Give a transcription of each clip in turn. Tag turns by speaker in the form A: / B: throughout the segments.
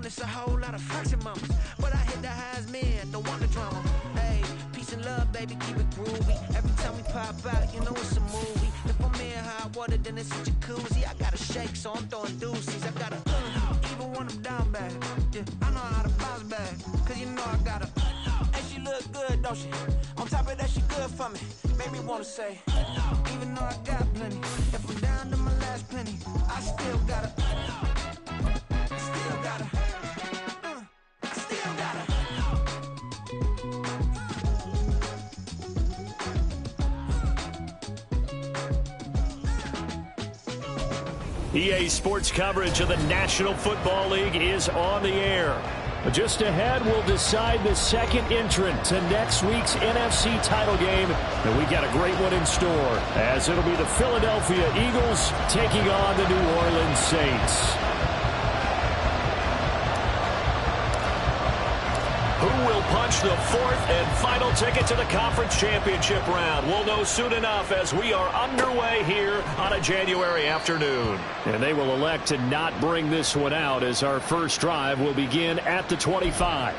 A: around, it's a whole lot of foxy mamas. But I hit the highs, man, don't want the drama. Hey, peace and love, baby, keep it groovy. Every time we pop out, you know it's a movie. If I'm in hot water, then it's a jacuzzi. I gotta shake, so I'm throwing deuces. I gotta, even when I'm down bad. Yeah, I know how to bounce back, cause you know I gotta. And she look good, don't she? On top of that, she good for me. Make me wanna say, even though I got plenty, if I'm down to my last penny, I still gotta, I still gotta.
B: EA Sports coverage of the National Football League is on the air. Just ahead, we'll decide the second entrant to next week's NFC title game. And we got a great one in store, as it'll be the Philadelphia Eagles taking on the New Orleans Saints. Who will punch the fourth and final ticket to the conference championship round? We'll know soon enough as we are underway here on a January afternoon. And they will elect to not bring this one out, as our first drive will begin at the 25.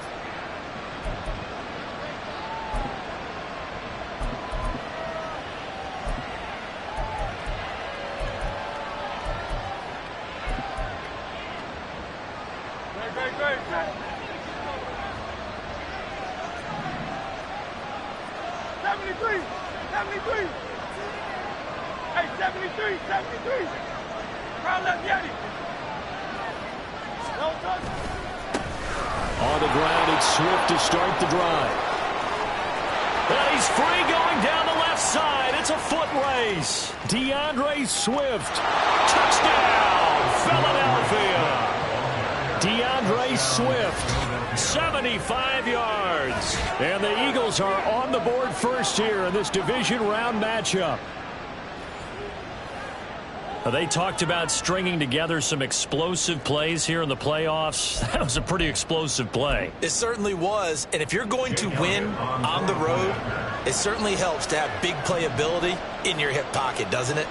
C: On the ground, it's Swift to start the drive.
B: And he's free going down the left side. It's a foot race.
C: DeAndre Swift.
B: Touchdown, Philadelphia.
C: DeAndre Swift.
B: 75 yards.
C: And the Eagles are on the board first here in this division round matchup.
B: They talked about stringing together some explosive plays here in the playoffs. That was a pretty explosive play.
D: It certainly was. And if you're going to win on the road, it certainly helps to have big playability in your hip pocket, doesn't it?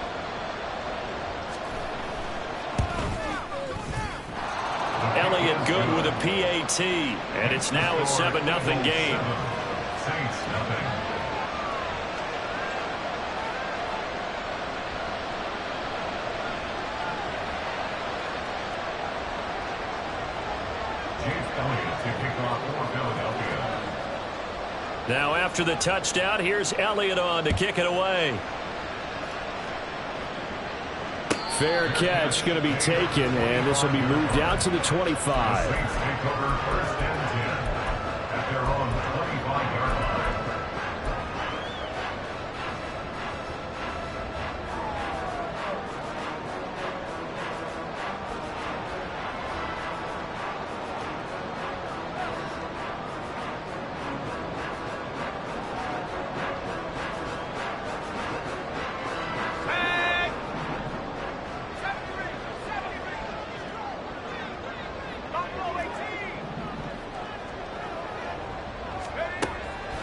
B: Elliott good with a PAT. And it's now a 7-0 game. Now after the touchdown, here's Elliott on to kick it away.
C: Fair catch going to be taken, and this will be moved out to the 25.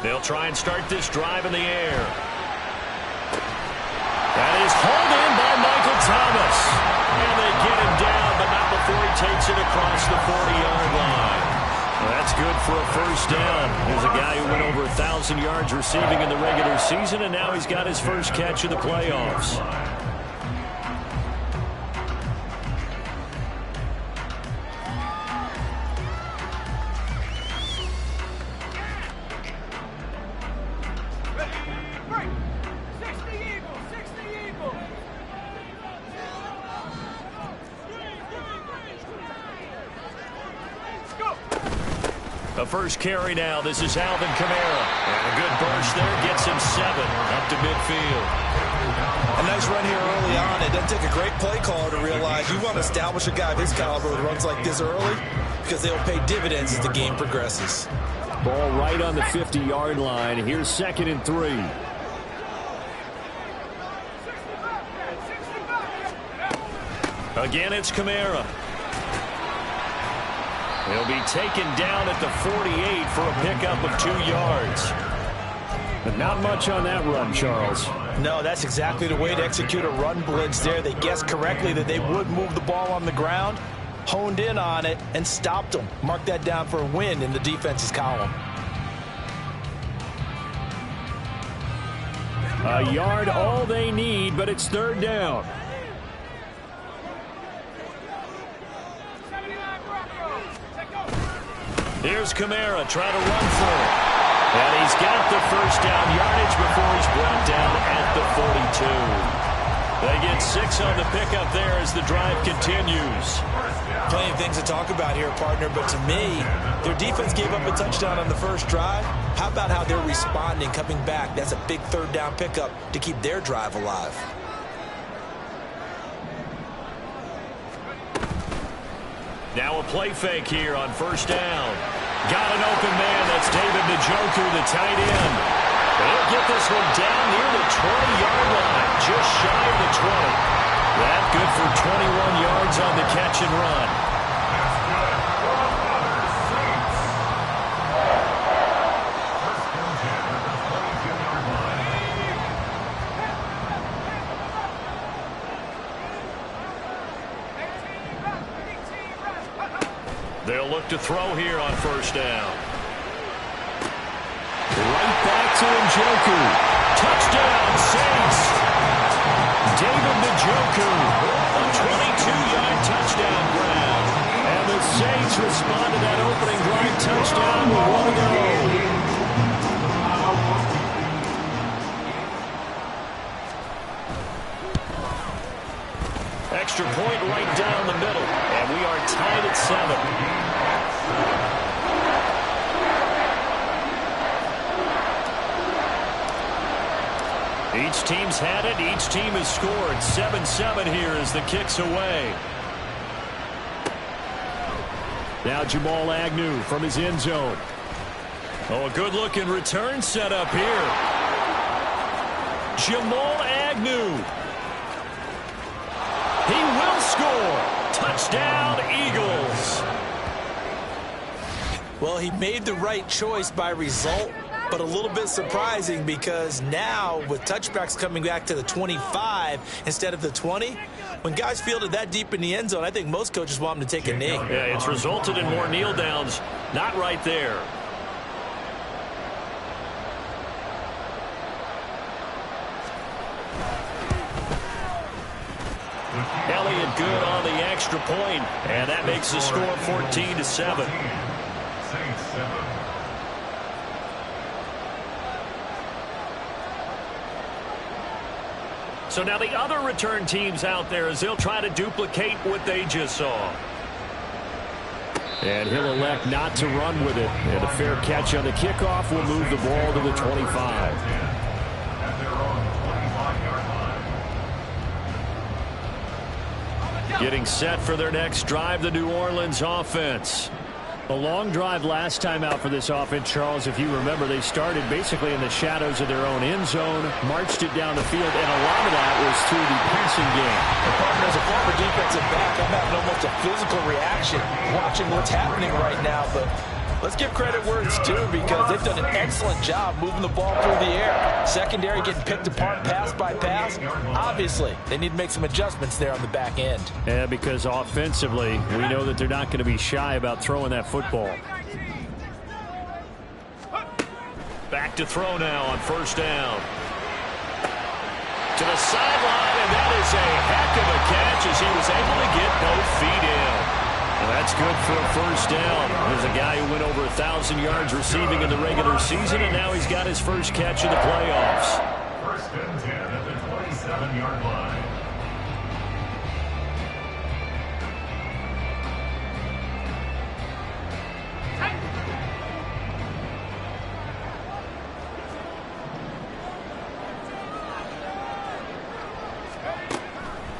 B: They'll try and start this drive in the air. That is hauled in by Michael Thomas. And they get him down, but not before he takes it across the 40-yard line. Well, that's good for a first down. Here's a guy who went over 1,000 yards receiving in the regular season, and now he's got his first catch of the playoffs. The first carry now. This is Alvin Kamara. And a good burst there gets him 7 up to midfield.
D: A nice run here early on. It doesn't take a great play caller to realize you want to establish a guy of his caliber with runs like this early, because they'll pay dividends as the game progresses.
C: Ball right on the 50-yard line. Here's 2nd and 3.
B: Again, it's Kamara. He'll be taken down at the 48 for a pickup of 2 yards.
C: But not much on that run, Charles.
D: No, that's exactly the way to execute a run blitz there. They guessed correctly that they would move the ball on the ground, honed in on it, and stopped them. Mark that down for a win in the defense's column.
B: A yard all they need, but it's third down. Here's Kamara trying to run for it. And he's got the first down yardage before he's brought down at the 42. They get 6 on the pickup there as the drive continues.
D: Plenty of things to talk about here, partner, but to me, their defense gave up a touchdown on the first drive. How about how they're responding, coming back? That's a big third down pickup to keep their drive alive.
B: Now a play fake here on first down. Got an open man. That's David Njoku, the tight end. They'll get this one down near the 20-yard line, just shy of the 20. That good for 21 yards on the catch and run. They'll look to throw here on first down. Right back to Njoku. Touchdown, Saints. David Njoku, a 22-yard touchdown grab. And the Saints respond to that opening drive touchdown with 1 to go. Extra point right down the middle, and we are tied at 7. Each team's had it. Each team has scored. 7-7 here as the kick's away. Now Jamal Agnew from his end zone. Oh, a good-looking return set up here. Jamal Agnew. He will score. Touchdown, Eagles.
D: Well, he made the right choice by result, but a little bit surprising because now with touchbacks coming back to the 25 instead of the 20, when guys fielded that deep in the end zone, I think most coaches want them to take a knee.
B: Yeah, it's resulted in more kneel downs. Not right there. Elliott good on the extra point, and that makes the score 14-7. So now the other return teams out there as they'll try to duplicate what they just saw. And he'll elect not to run with it. And a fair catch on the kickoff will move the ball to the 25. Getting set for their next drive, the New Orleans offense. A long drive last time out for this offense, Charles. If you remember, they started basically in the shadows of their own end zone, marched it down the field, and a lot of that was through the passing game.
D: As a former defensive back, I'm having almost a physical reaction watching what's happening right now, but let's give credit where it's due because they've done an excellent job moving the ball through the air. Secondary getting picked apart pass by pass. Obviously, they need to make some adjustments there on the back end.
B: Yeah, because offensively, we know that they're not going to be shy about throwing that football. Back to throw now on first down. To the sideline, and that is a heck of a catch as he was able to get both feet in. And that's good for a first down. There's a guy who went over 1,000 yards receiving in the regular season, and now he's got his first catch in the playoffs.
E: First and 10 at the 27-yard line.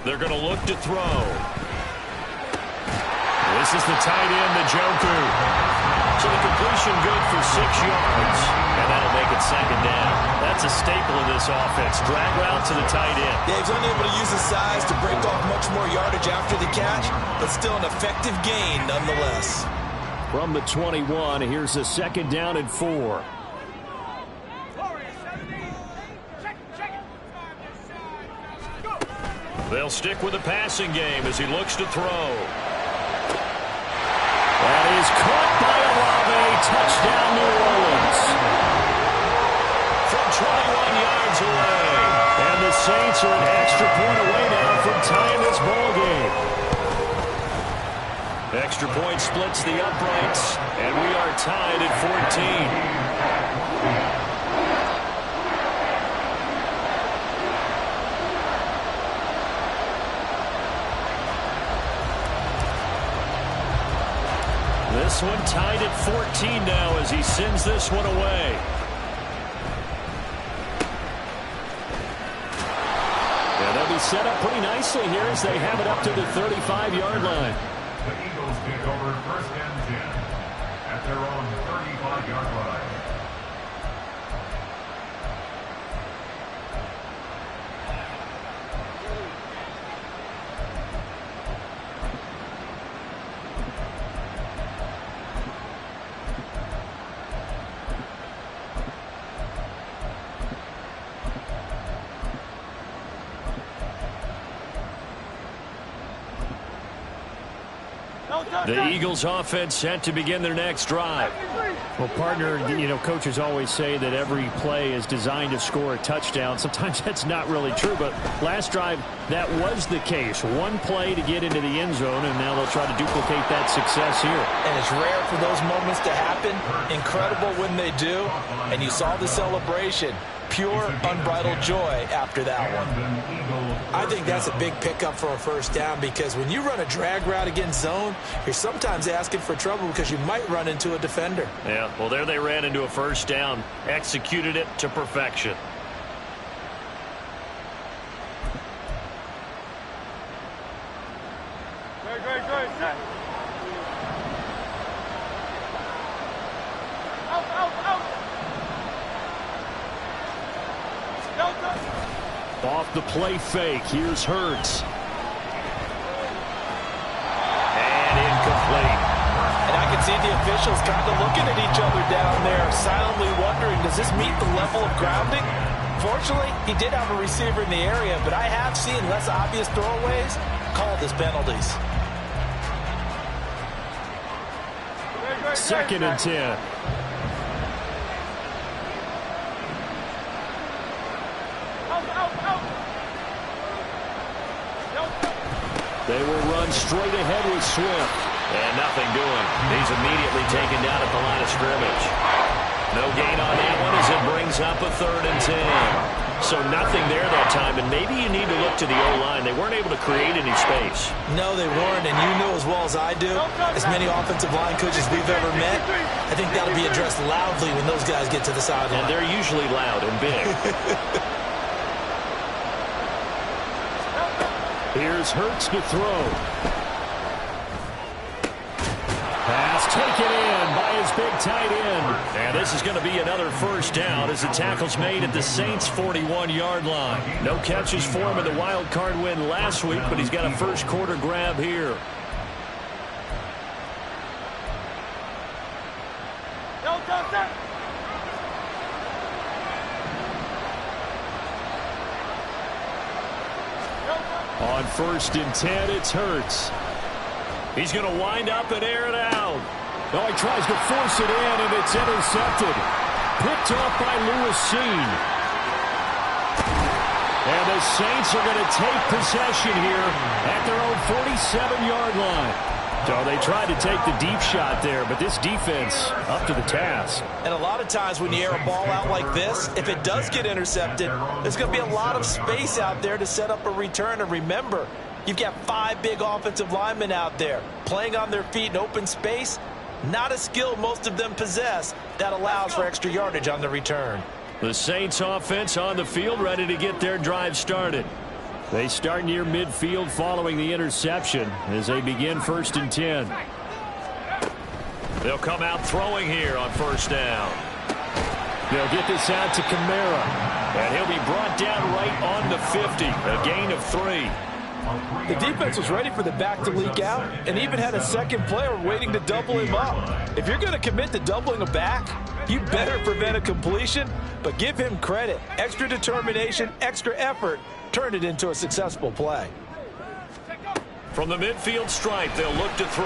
B: They're going to look to throw. This is the tight end, Njoku. So the completion good for 6 yards. And that'll make it second down. That's a staple of this offense. Drag route to the tight end.
D: Yeah, he's unable to use his size to break off much more yardage after the catch, but still an effective gain nonetheless.
B: From the 21, here's the second down and 4. They'll stick with the passing game as he looks to throw. Saints are an extra point away now from tying this ball game. Extra point splits the uprights, and we are tied at 14. This one tied at 14 now as he sends this one away. And they'll be set up pretty nicely here as they have it up to the 35-yard line.
E: The Eagles take over 1st and 10 at their own 35-yard line.
B: The Eagles offense set to begin their next drive.
C: Well, partner, you know, coaches always say that every play is designed to score a touchdown. Sometimes that's not really true, but last drive, that was the case. One play to get into the end zone, and now they'll try to duplicate that success here.
D: And it's rare for those moments to happen. Incredible when they do. And you saw the celebration. Pure, unbridled joy after that one.
F: I think that's a big pickup for a first down because when you run a drag route against zone, you're sometimes asking for trouble because you might run into a defender.
B: Yeah, well, there they ran into a first down, executed it to perfection. Off the play fake, here's Hurts. And incomplete.
D: And I can see the officials kind of looking at each other down there, silently wondering, does this meet the level of grounding? Fortunately, he did have a receiver in the area, but I have seen less obvious throwaways called as penalties.
B: 2nd and 10. They will run straight ahead with Swift. And nothing doing. He's immediately taken down at the line of scrimmage. No gain on that one as it brings up a 3rd and 10. So nothing there that time, and maybe you need to look to the O-line. They weren't able to create any space.
F: No, they weren't, and you know as well as I do, as many offensive line coaches we've ever met, I think that'll be addressed loudly when those guys get to the sideline.
B: And they're usually loud and big. Here's Hurts to throw. Pass taken in by his big tight end. And this is going to be another first down as the tackle's made at the Saints' 41-yard line. No catches for him in the wild card win last week, but he's got a first quarter grab here. On 1st and 10, it's Hurts. He's going to wind up and air it out. Oh, he tries to force it in, and it's intercepted. Picked off by Lewis Cine. And the Saints are going to take possession here at their own 47-yard line. So they tried to take the deep shot there, but this defense up to the task.
D: And a lot of times when you air a ball out like this, if it does get intercepted, there's going to be a lot of space out there to set up a return. And remember, you've got 5 big offensive linemen out there playing on their feet in open space. Not a skill most of them possess that allows for extra yardage on the return.
B: The Saints offense on the field ready to get their drive started. They start near midfield following the interception as they begin 1st and 10. They'll come out throwing here on 1st down. They'll get this out to Kamara. And he'll be brought down right on the 50. A gain of 3.
D: The defense was ready for the back to leak out and even had a second player waiting to double him up. If you're going to commit to doubling a back, you better prevent a completion, but give him credit. Extra determination, extra effort turned it into a successful play.
B: From the midfield stripe, they'll look to throw.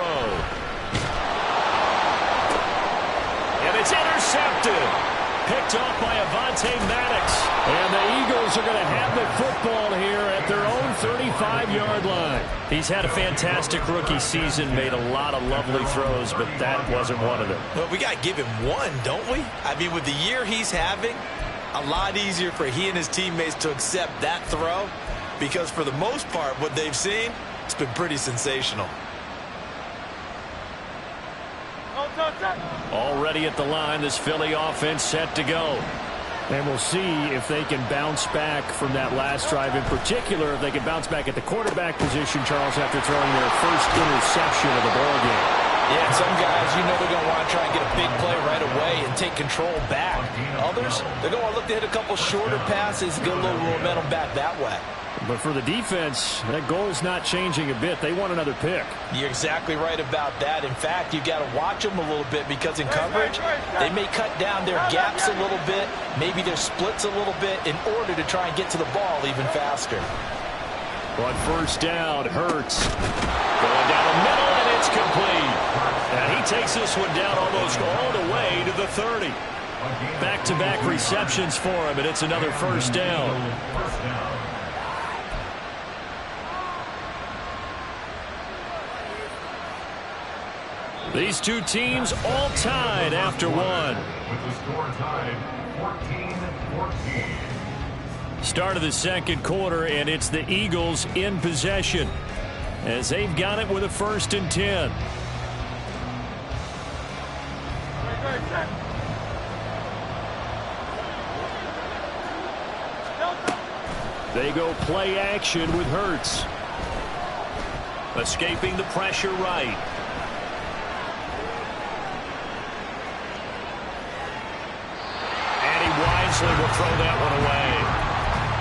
B: And it's intercepted.
C: picked off by Avonte Maddox. And the Eagles are going to have the football here at their own 35-yard line. He's had a fantastic rookie season, made a lot of lovely throws, but that wasn't one of them.
F: Well, we got to give him one, don't we? I mean, with the year he's having, a lot easier for he and his teammates to accept that throw, because for the most part, what they've seen, it's been pretty sensational.
C: Already at the line, this Philly offense set to go. And we'll see if they can bounce back from that last drive. In particular, if they can bounce back at the quarterback position, Charles, after throwing their first interception of the ballgame.
D: Yeah, some guys, you know they're going to want to try and get a big play right away and take control back. Others, they're going to look to hit a couple shorter passes, get a little momentum back that way.
C: But for the defense, that goal is not changing a bit. They want another pick.
D: You're exactly right about that. In fact, you've got to watch them a little bit because in coverage, they may cut down their gaps a little bit, maybe their splits a little bit in order to try and get to the ball even faster.
C: On first down, Hurts going down the middle, and it's complete. And he takes this one down almost all the way to the 30. Back-to-back receptions for him, and it's another first down. These two teams all tied after one.
E: With the score tied 14-14.
C: Start of the second quarter, and it's the Eagles in possession as they've got it with a 1st and 10. They go play action with Hurts. Escaping the pressure right. Wisely will throw that one away.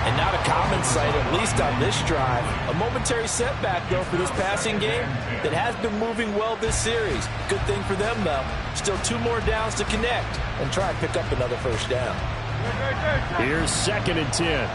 D: And not a common sight, at least on this drive. A momentary setback, though, for this passing game that has been moving well this series. Good thing for them, though. Still 2 more downs to connect and try and pick up another first down.
C: Here's 2nd and 10.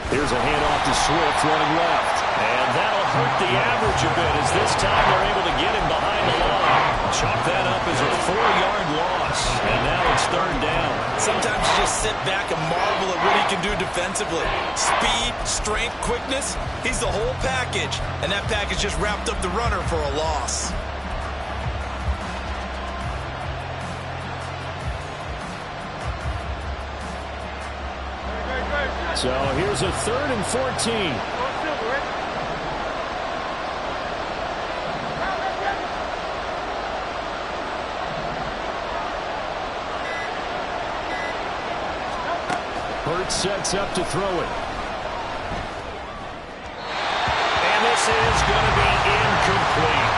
C: Here's a handoff to Swift running left. And that'll hurt the average a bit as this time they're able to get him behind the line. Chalk that up as a 4-yard loss. And now it's 3rd down.
F: Sometimes you just sit back and marvel at what he can do defensively. Speed, strength, quickness, he's the whole package. And that package just wrapped up the runner for a loss.
C: So here's a 3rd and 14. Hurts sets up to throw it. And this is going to be incomplete.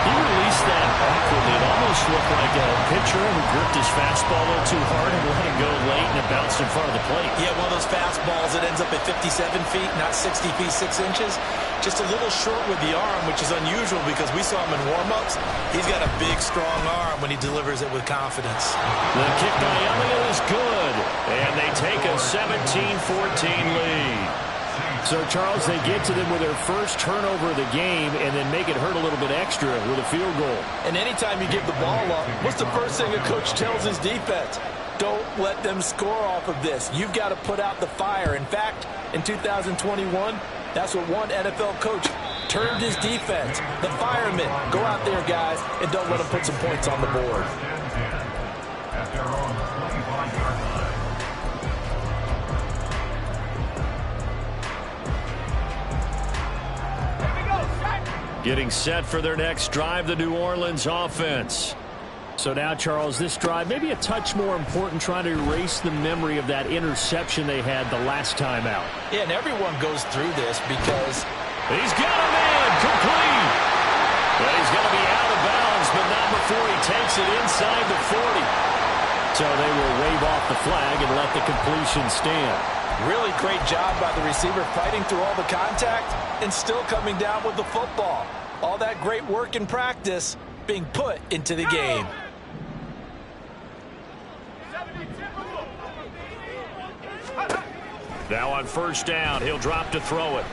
C: He released that awkwardly. It almost looked like a pitcher who gripped his fastball a little too hard and let it go late, and it bounced in front of the plate.
F: Yeah, one of those fastballs that ends up at 57 feet, not 60 feet, 6 inches. Just a little short with the arm, which is unusual because we saw him in warm-ups. He's got a big, strong arm when he delivers it with confidence.
C: The kick by Elliott is good, and they take a 17-14 lead. So, Charles, they get to them with their first turnover of the game and then make it hurt a little bit extra with a field goal.
D: And anytime you give the ball up, what's the first thing a coach tells his defense? Don't let them score off of this. You've got to put out the fire. In fact, in 2021, that's what one NFL coach termed his defense. The firemen. Go out there, guys, and don't let them put some points on the board.
E: At their own 25-yard line.
C: Getting set for their next drive, the New Orleans offense. So now, Charles, this drive maybe a touch more important, trying to erase the memory of that interception they had the last time out.
D: Yeah, and everyone goes through this because
C: he's got a man complete. But he's going to be out of bounds, but not before he takes it inside the 40. So they will wave off the flag and let the completion stand.
D: Really great job by the receiver fighting through all the contact and still coming down with the football. All that great work in practice
F: being put into the game.
B: Now on first down, he'll drop to throw it.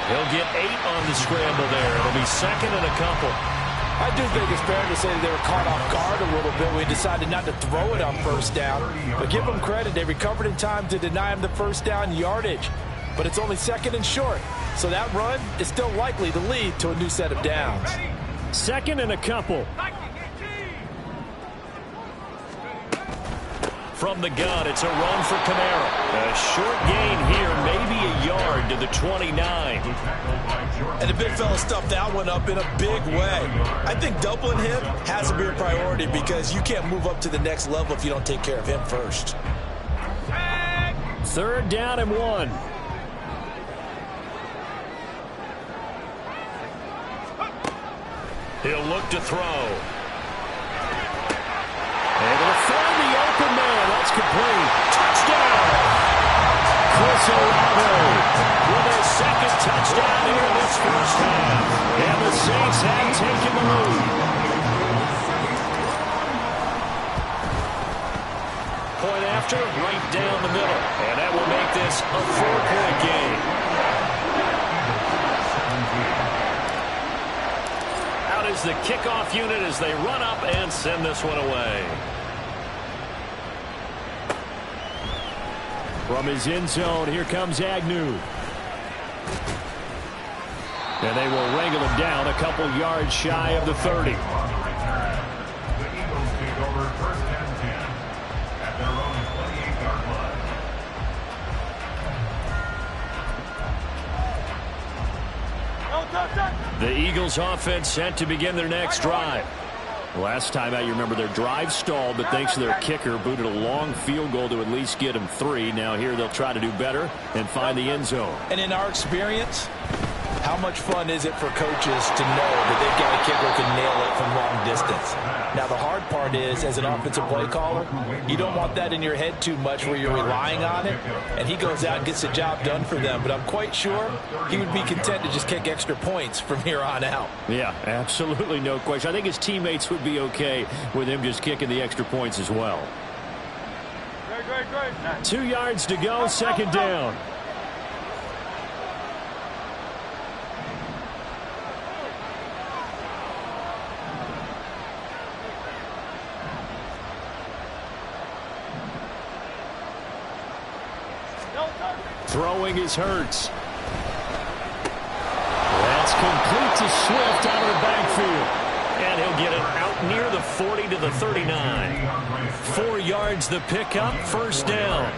B: He'll get 8 on the scramble there. It'll be second and a couple.
F: I do think it's fair to say that they were caught off guard a little bit when he decided not to throw it on first down. But give them credit. They recovered in time to deny him the first down yardage. But it's only second and short. So that run is still likely to lead to a new set of downs.
B: Second and a couple. From the gun, it's a run for Kamara. A short gain here, maybe a yard to the 29.
F: And the big fella stuffed that one up in a big way. I think doubling him has to be a priority because you can't move up to the next level if you don't take care of him first.
B: Third down and 1. He'll look to throw. Able to find the open man. That's complete. Touchdown! Chris Olave with his second touchdown here in this first half. And the Saints have taken the lead. Point after, right down the middle. And that will make this a 4-point game. Out is the kickoff unit as they run up and send this one away. From his end zone, here comes Agnew. And they will wrangle him down a couple yards shy of the 30.
E: The Eagles take over first and 10 at their own 28-yard line.
B: The Eagles offense set to begin their next drive. Last time out, you remember their drive stalled, but thanks to their kicker, booted a long field goal to at least get them 3. Now here they'll try to do better and find the end zone.
F: And in our experience, how much fun is it for coaches to know that they've got a kicker who can nail it from long distance? Now, the hard part is, as an offensive play caller, you don't want that in your head too much where you're relying on it, and he goes out and gets the job done for them. But I'm quite sure he would be content to just kick extra points from here on out.
B: Yeah, absolutely no question. I think his teammates would be okay with him just kicking the extra points as well. 2 yards to go, second down. Throwing is Hurts. That's complete to Swift out of the backfield. And he'll get it out near the 40 to the 39. 4 yards the pickup, first down.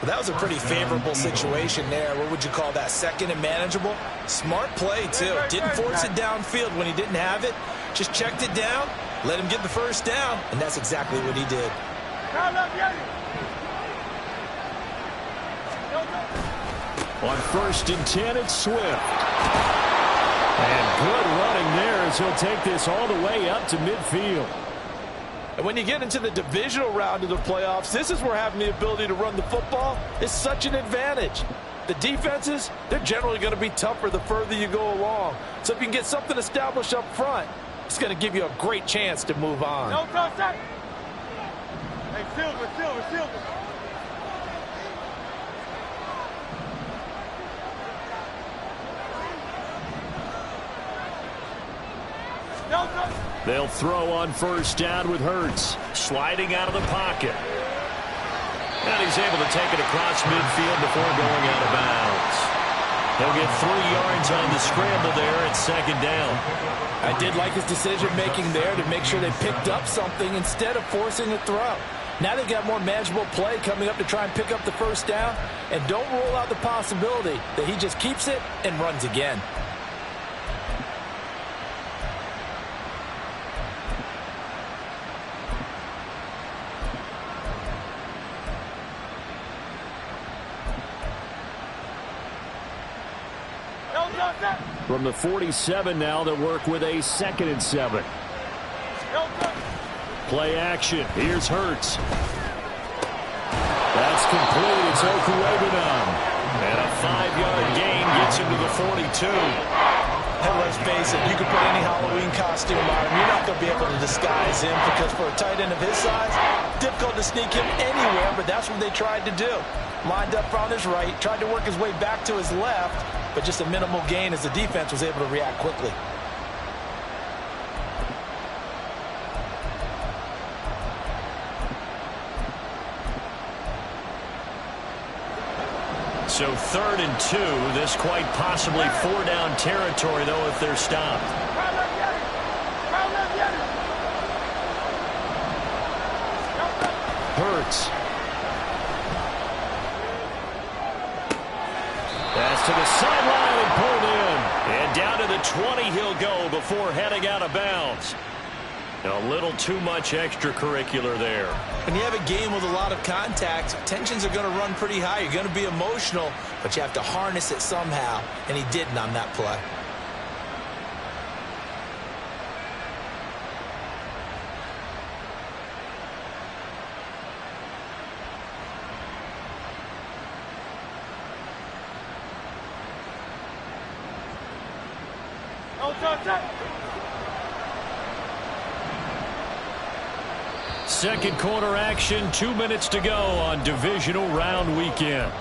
F: Well, that was a pretty favorable situation there. What would you call that? Second and manageable? Smart play, too. Didn't force it downfield when he didn't have it. Just checked it down, let him get the first down, and that's exactly what he did.
B: On first and 10, it's Swift. And good running there as he'll take this all the way up to midfield.
F: And when you get into the divisional round of the playoffs, this is where having the ability to run the football is such an advantage. The defenses, they're generally going to be tougher the further you go along. So if you can get something established up front, it's going to give you a great chance to move on.
G: No contact. Hey, Silver.
B: They'll throw on first down with Hurts. Sliding out of the pocket. And he's able to take it across midfield before going out of bounds. He'll get 3 yards on the scramble there at second down.
F: I did like his decision-making there to make sure they picked up something instead of forcing a throw. Now they've got more manageable play coming up to try and pick up the first down. And don't rule out the possibility that he just keeps it and runs again.
B: From the 47 now, they'll work with a 2nd and 7. Play action. Here's Hurts. That's complete. It's Okuegbunam. And a 5-yard gain gets him to the 42.
F: And let's face it, you can put any Halloween costume on him. You're not going to be able to disguise him because for a tight end of his size, difficult to sneak him anywhere, but that's what they tried to do. Lined up on his right, tried to work his way back to his left, but just a minimal gain as the defense was able to react quickly.
C: So 3rd and 2. This quite possibly 4-down territory, though, if they're stopped. Hurts. That's to the sideline and pulled in. And down to the 20 he'll go before heading out of bounds. A little too much extracurricular there.
F: When you have a game with a lot of contact, tensions are going to run pretty high. You're going to be emotional, but you have to harness it somehow, and he didn't on that play.
C: Second quarter action, 2 minutes to go on divisional round weekend.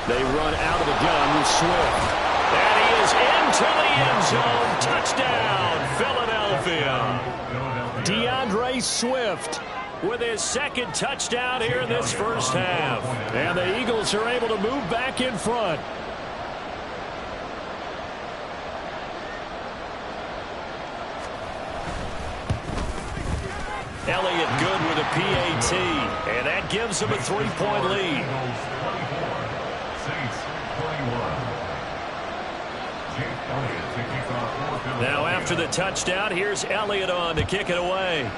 C: They run out of the gun with Swift. And he is into the end zone. Touchdown, Philadelphia. DeAndre Swift with his second touchdown here in this first half. And the Eagles are able to move back in front. Elliott good with a PAT. And that gives him a 3-point lead. Now after the touchdown, here's Elliott on to kick it away.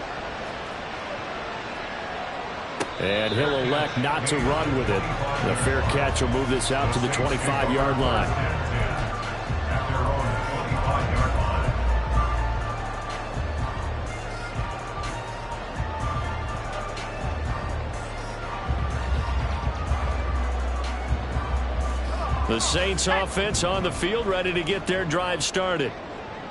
C: And he'll elect not to run with it. The fair catch will move this out to the 25-yard line. The Saints offense on the field, ready to get their drive started.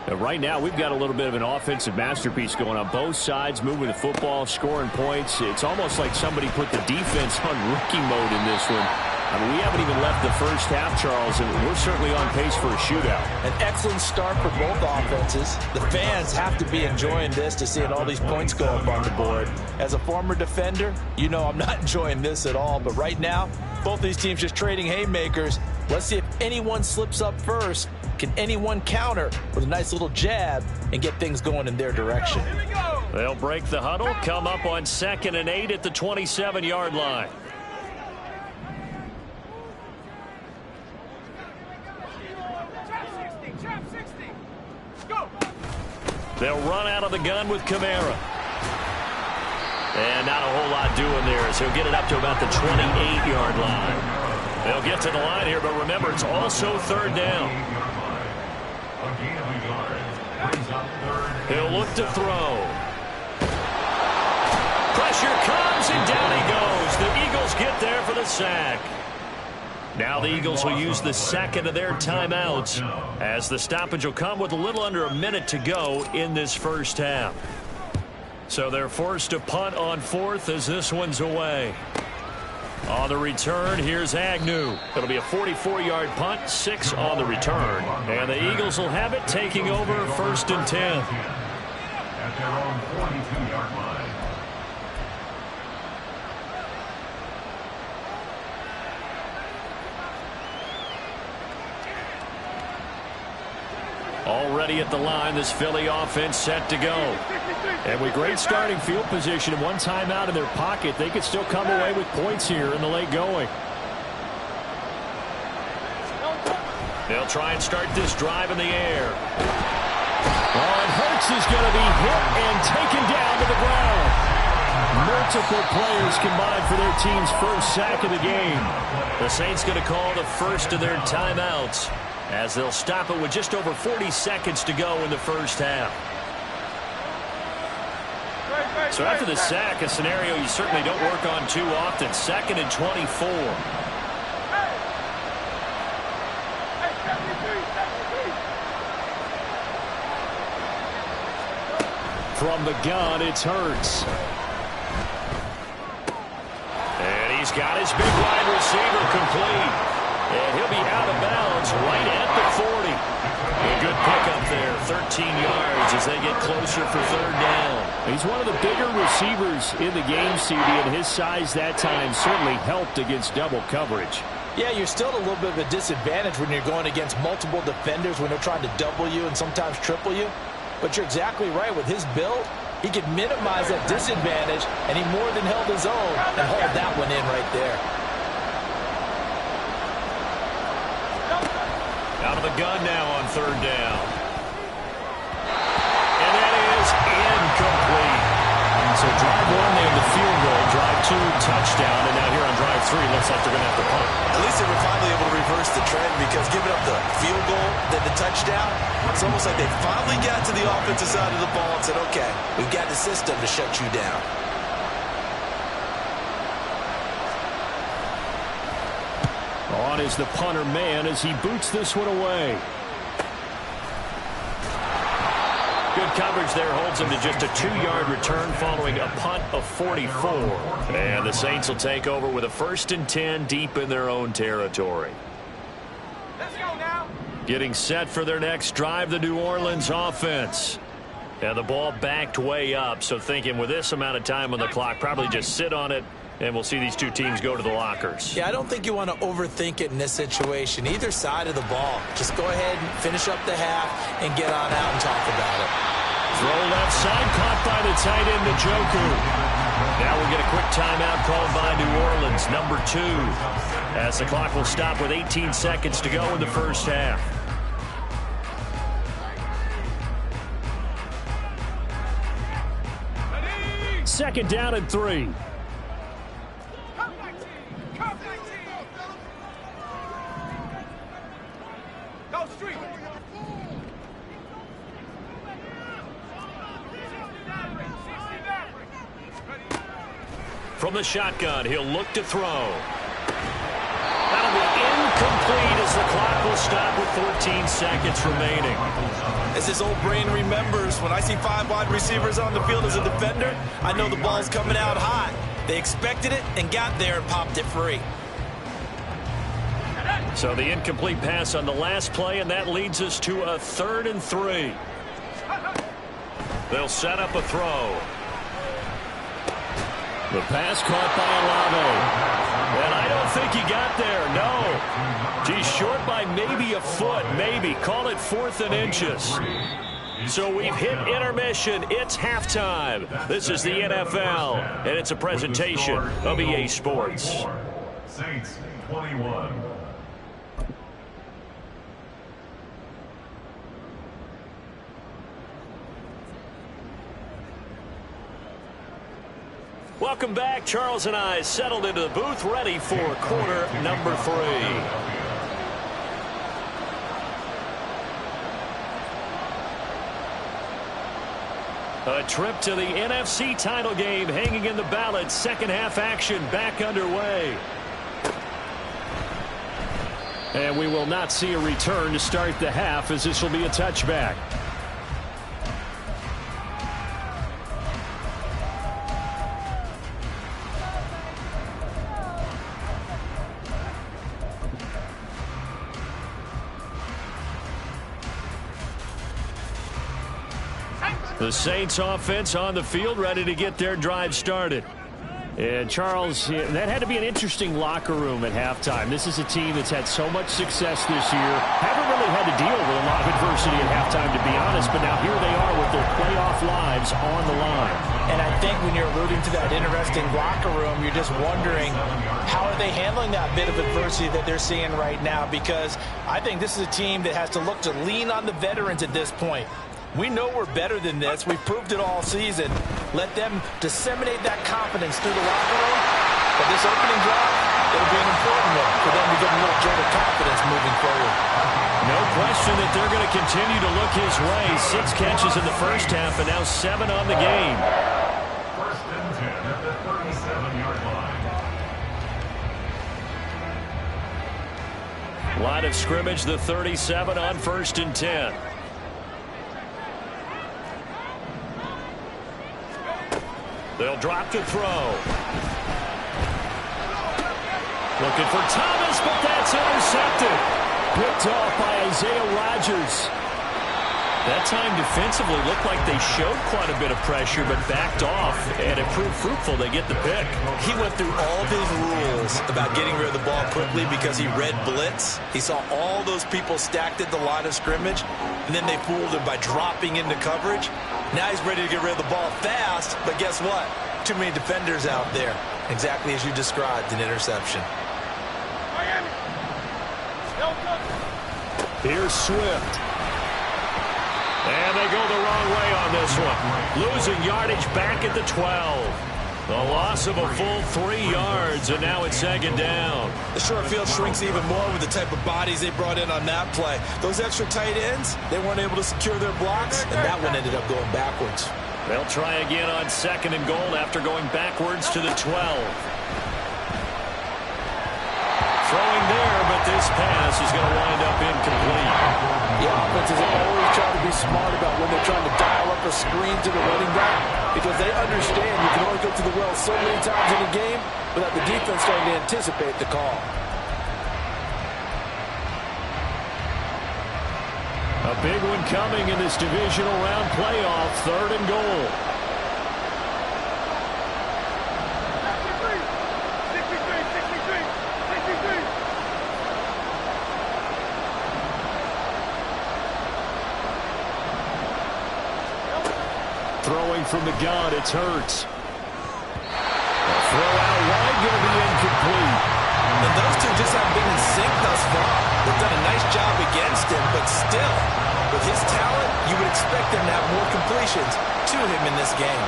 C: Right now, we've got a little bit of an offensive masterpiece going on both sides, moving the football, scoring points. It's almost like somebody put the defense on rookie mode in this one. I mean, we haven't even left the first half, Charles, and we're certainly on pace for a shootout.
F: An excellent start for both offenses. The fans have to be enjoying this to seeing all these points go up on the board. As a former defender, you know I'm not enjoying this at all. But right now, both these teams just trading haymakers. Let's see if anyone slips up first. Can anyone counter with a nice little jab and get things going in their direction?
C: They'll break the huddle, come up on 2nd and 8 at the 27-yard line. They'll run out of the gun with Kamara. And not a whole lot doing there as he'll get it up to about the 28-yard line. They'll get to the line here, but remember, it's also 3rd down. He'll look to throw. Pressure comes, and down he goes. The Eagles get there for the sack. Now the Eagles will use the second of their timeouts as the stoppage will come with a little under a minute to go in this first half. So they're forced to punt on 4th as this one's away. On the return, here's Agnew. It'll be a 44-yard punt, 6 on the return. And the Eagles will have it, taking over 1st and 10.
E: At their own 42-yard line.
C: Already at the line, this Philly offense set to go. And with great starting field position and one timeout in their pocket, they could still come away with points here in the late going. They'll try and start this drive in the air. Oh, and Hurts is going to be hit and taken down to the ground. multiple players combined for their team's first sack of the game.
B: The Saints going to call the first of their timeouts as they'll stop it with just over 40 seconds to go in the first half.
C: So after the sack, a scenario you certainly don't work on too often. 2nd and 24. From the gun, it's Hurts. And he's got his big wide receiver complete. And he'll be out of bounds right at the 40. A good pickup there, 13 yards as they get closer for 3rd down. He's one of the bigger receivers in the game, CD, and his size that time certainly helped against double coverage.
D: Yeah, you're still at a little bit of a disadvantage when you're going against multiple defenders when they're trying to double you and sometimes triple you. But you're exactly right. With his build, he could minimize that disadvantage, and he more than held his own and hauled that one in right there.
B: Out of the gun now on 3rd down. And that is incomplete.
C: So drive 1, they have the field goal. Drive 2, touchdown. And now here on drive 3, looks like they're going to have to punt.
F: At least they were finally able to reverse the trend, because giving up the field goal, then the touchdown, it's almost like they finally got to the offensive side of the ball and said, okay, we've got the system to shut you down.
C: On is the punter man as he boots this one away.
B: Good coverage there holds him to just a 2-yard return following a punt of 44. And the Saints will take over with a 1st and 10 deep in their own territory.
G: Let's go now.
B: Getting set for their next drive, the New Orleans offense. And the ball backed way up, so thinking with this amount of time on the clock, probably just sit on it, and we'll see these two teams go to the lockers.
D: Yeah, I don't think you want to overthink it in this situation. Either side of the ball. Just go ahead and finish up the half and get on out and talk about it.
B: Throw left side, caught by the tight end, Njoku. Now we'll get a quick timeout called by New Orleans, number 2. As the clock will stop with 18 seconds to go in the first half.
C: Second down and 3.
B: From the shotgun, he'll look to throw. That'll be incomplete as the clock will stop with 14 seconds remaining.
F: As his old brain remembers, when I see 5 wide receivers on the field as a defender, I know the ball's coming out hot. They expected it and got there and popped it free.
B: So the incomplete pass on the last play, and that leads us to a 3rd and 3. They'll set up a throw.
C: The pass caught by Olave.
B: And I don't think he got there, no. He's short by maybe a foot, maybe. Call it 4th and inches. So we've hit intermission. It's halftime. This is the NFL, and it's a presentation of EA Sports.
E: Saints 21.
B: Welcome back. Charles and I settled into the booth, ready for quarter number 3. A trip to the NFC title game hanging in the balance. Second half action back underway.
C: And we will not see a return to start the half, as this will be a touchback. The Saints offense on the field, ready to get their drive started. And Charles, that had to be an interesting locker room at halftime. This is a team that's had so much success this year. Haven't really had to deal with a lot of adversity at halftime, to be honest, but now here they are with their playoff lives on the line.
D: And I think when you're alluding to that interesting locker room, you're just wondering, how are they handling that bit of adversity that they're seeing right now? Because I think this is a team that has to look to lean on the veterans at this point. We know we're better than this. We've proved it all season.
F: Let them disseminate that confidence through the locker room. But this opening drive, it'll be an important one for them to get a little jolt of confidence moving forward.
C: No question that they're going to continue to look his way. 6 catches in the first half and now 7 on the game.
E: First and 10 at the 37-yard line.
C: Line of scrimmage, the 37 on 1st and 10. They'll drop to throw. Looking for Thomas, but that's intercepted. Picked off by Isaiah Rodgers. That time defensively looked like they showed quite a bit of pressure, but backed off, and it proved fruitful. They get the pick.
F: He went through all of his rules about getting rid of the ball quickly because he read blitz. He saw all those people stacked at the line of scrimmage, and then they fooled him by dropping into coverage. Now he's ready to get rid of the ball fast, but guess what? Too many defenders out there. Exactly as you described, an interception.
C: Here's Swift. And they go the wrong way on this one. Losing yardage back at the 12. The loss of a full 3 yards, and now it's 2nd down.
F: The short field shrinks even more with the type of bodies they brought in on that play. Those extra tight ends, they weren't able to secure their blocks, and that one ended up going backwards.
C: They'll try again on 2nd and goal after going backwards to the 12. Throwing there, but this pass is going to wind up incomplete.
D: The offenses always try to be smart about when they're trying to dial up a screen to the running back because they understand you can only go to the well so many times in a game without the defense starting to anticipate the call.
C: A big one coming in this divisional round playoff, 3rd and goal. Throwing from the gun, it's Hurts. A throw out wide, going to be incomplete.
F: And those two just haven't been in sync thus far. They've done a nice job against him, but still, with his talent, you would expect them to have more completions to him in this game.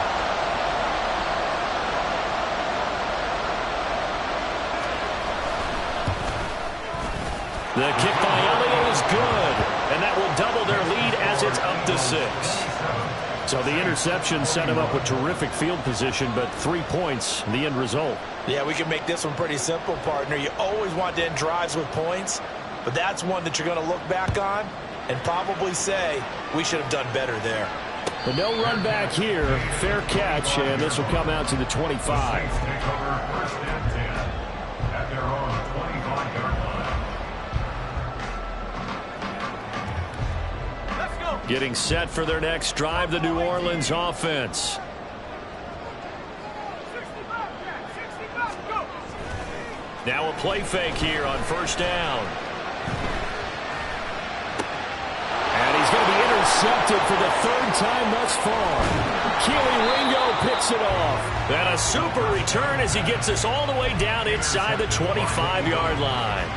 C: The kick by Elliott is good, and that will double their lead as it's up to 6. So the interception set him up with terrific field position, but 3 points, the end result.
F: Yeah, we can make this one pretty simple, partner. You always want to end drives with points, but that's one that you're going to look back on and probably say, we should have done better there.
C: But no run back here. Fair catch, and this will come out to the 25.
E: Take over 1st and 10 at their own 25-yard line.
C: Getting set for their next drive, the New Orleans offense. Now a play fake here on 1st down. And he's going to be intercepted for the 3rd time thus far. Keely Ringo picks it off. And a super return as he gets us all the way down inside the 25-yard line.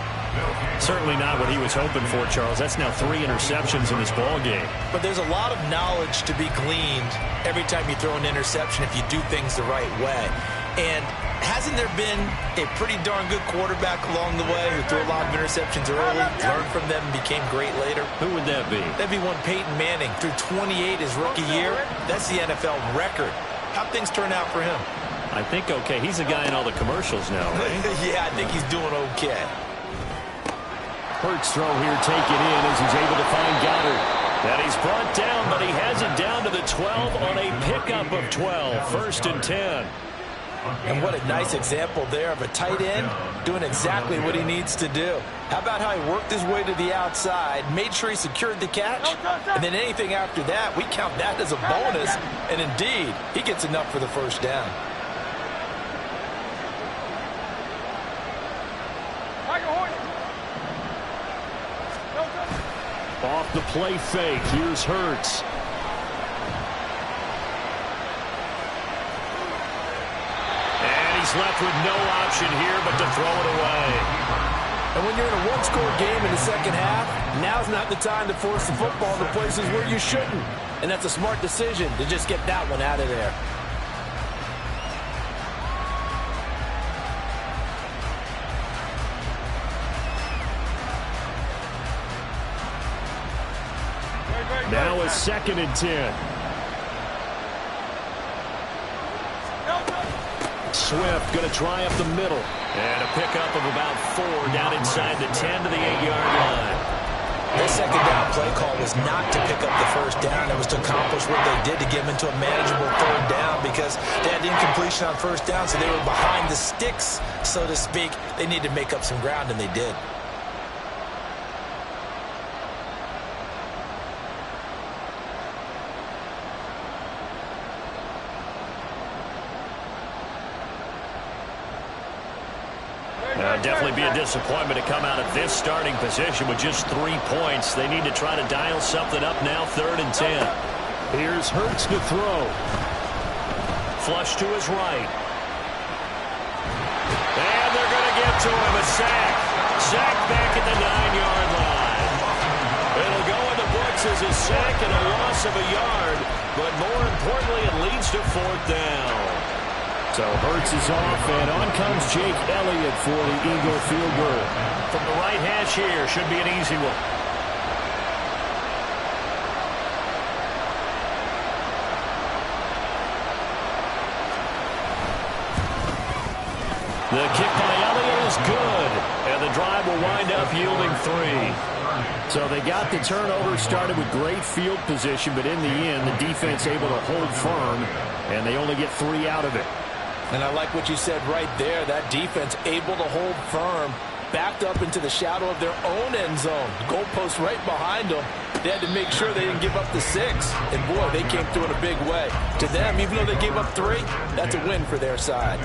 C: Certainly not what he was hoping for, Charles. That's now 3 interceptions in this ball game.
F: But there's a lot of knowledge to be gleaned every time you throw an interception if you do things the right way. And hasn't there been a pretty darn good quarterback along the way who threw a lot of interceptions early, learned from them, and became great later?
C: Who would that be?
F: That'd be one Peyton Manning. Threw 28 his rookie year. That's the NFL record. How'd things turn out for him?
C: I think okay. He's a guy in all the commercials now, right?
F: Yeah, I think he's doing okay.
C: Hurts throw here taken in as he's able to find Goddard. And he's brought down, but he has it down to the 12 on a pickup of 12. 1st and 10.
F: And what a nice example there of a tight end doing exactly what he needs to do. How about how he worked his way to the outside, made sure he secured the catch, and then anything after that, we count that as a bonus. And indeed, he gets enough for the 1st down.
C: Off the play fake, here's Hurts. And he's left with no option here but to throw it away.
D: And when you're in a one-score game in the 2nd half, now's not the time to force the football to places where you shouldn't. And that's a smart decision to just get that one out of there.
C: Now a 2nd and 10. Swift going to try up the middle. And a pickup of about 4 down inside the 10 to the 8-yard line.
F: Their second down play call was not to pick up the first down. It was to accomplish what they did to get them into a manageable 3rd down because they had incompletion on 1st down, so they were behind the sticks, so to speak. They needed to make up some ground, and they did.
C: Definitely be a disappointment to come out of this starting position with just 3 points. They need to try to dial something up now, 3rd and 10. Here's Hurts to throw. Flush to his right. And they're going to get to him. A sack. Sack back at the 9-yard line. It'll go in the books as a sack and a loss of a yard. But more importantly, it leads to 4th down. So Hurts is off, and on comes Jake Elliott for the Eagle field goal. From the right hash here, should be an easy one. The kick by Elliott is good, and the drive will wind up yielding 3. So they got the turnover, started with great field position, but in the end, the defense able to hold firm, and they only get 3 out of it.
F: And I like what you said right there. That defense able to hold firm, backed up into the shadow of their own end zone. Goalpost right behind them. They had to make sure they didn't give up the 6. And, boy, they came through in a big way. To them, even though they gave up 3, that's a win for their side.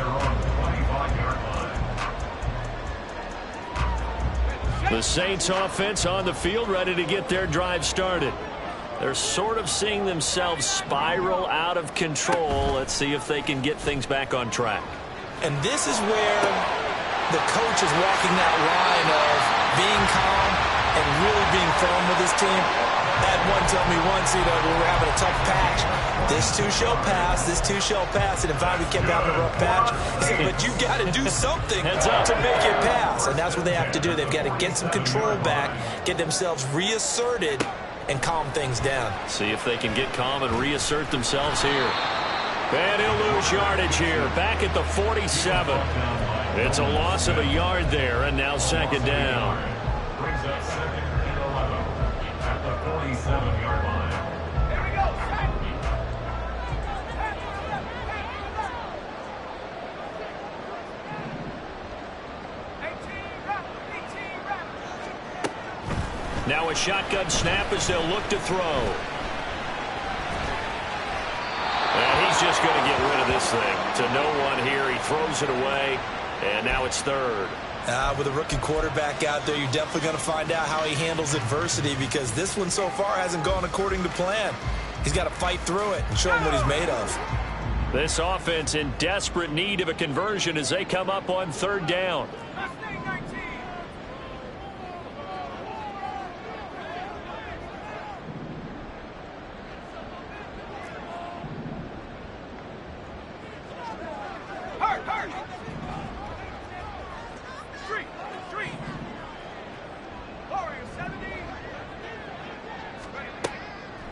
C: The Saints offense on the field, ready to get their drive started. They're sort of seeing themselves spiral out of control. Let's see if they can get things back on track.
F: And this is where the coach is walking that line of being calm and really being firm with his team. Had one tell me once, we were having a tough patch. This too shall pass, this too shall pass. And if I kept having a rough patch, he said, but you got to do something to make it pass. And that's what they have to do. They've got to get some control back, get themselves reasserted, and calm things down.
C: See if they can get calm and reassert themselves here. And he'll lose yardage here. Back at the 47. It's a loss of a yard there, and now 2nd down.
E: Brings up 2nd and 11 at the 47-yard line.
G: Here we go.
C: Now a shotgun snap as they'll look to throw. And he's just going to get rid of this thing. To no one here. He throws it away, and now it's 3rd.
F: With a rookie quarterback out there, you're definitely going to find out how he handles adversity because this one so far hasn't gone according to plan. He's got to fight through it and show him what he's made of.
C: This offense in desperate need of a conversion as they come up on 3rd down.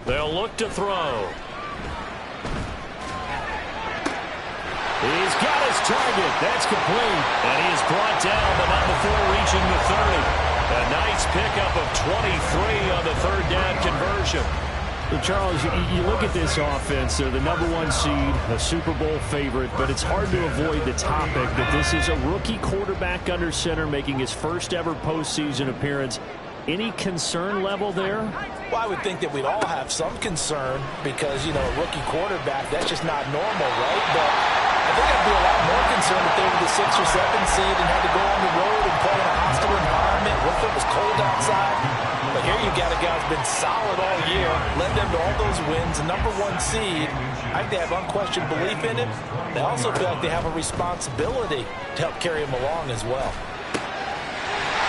C: They'll look to throw. He's got his target. That's complete. And he is brought down, but not before reaching the 30. A nice pickup of 23 on the 3rd down conversion. So Charles, you look at this offense. They're the #1 seed, a Super Bowl favorite, but it's hard to avoid the topic that this is a rookie quarterback under center making his first ever postseason appearance. Any concern level there?
F: Well, I would think that we'd all have some concern because, a rookie quarterback, that's just not normal, right? But I think I'd be a lot more concerned if they were the 6th or 7th seed and had to go on the road and play in a hostile environment. What if it was cold outside? But here you got a guy who's been solid all year, led them to all those wins, a #1 seed. I think they have unquestioned belief in him. They also feel like they have a responsibility to help carry him along as well.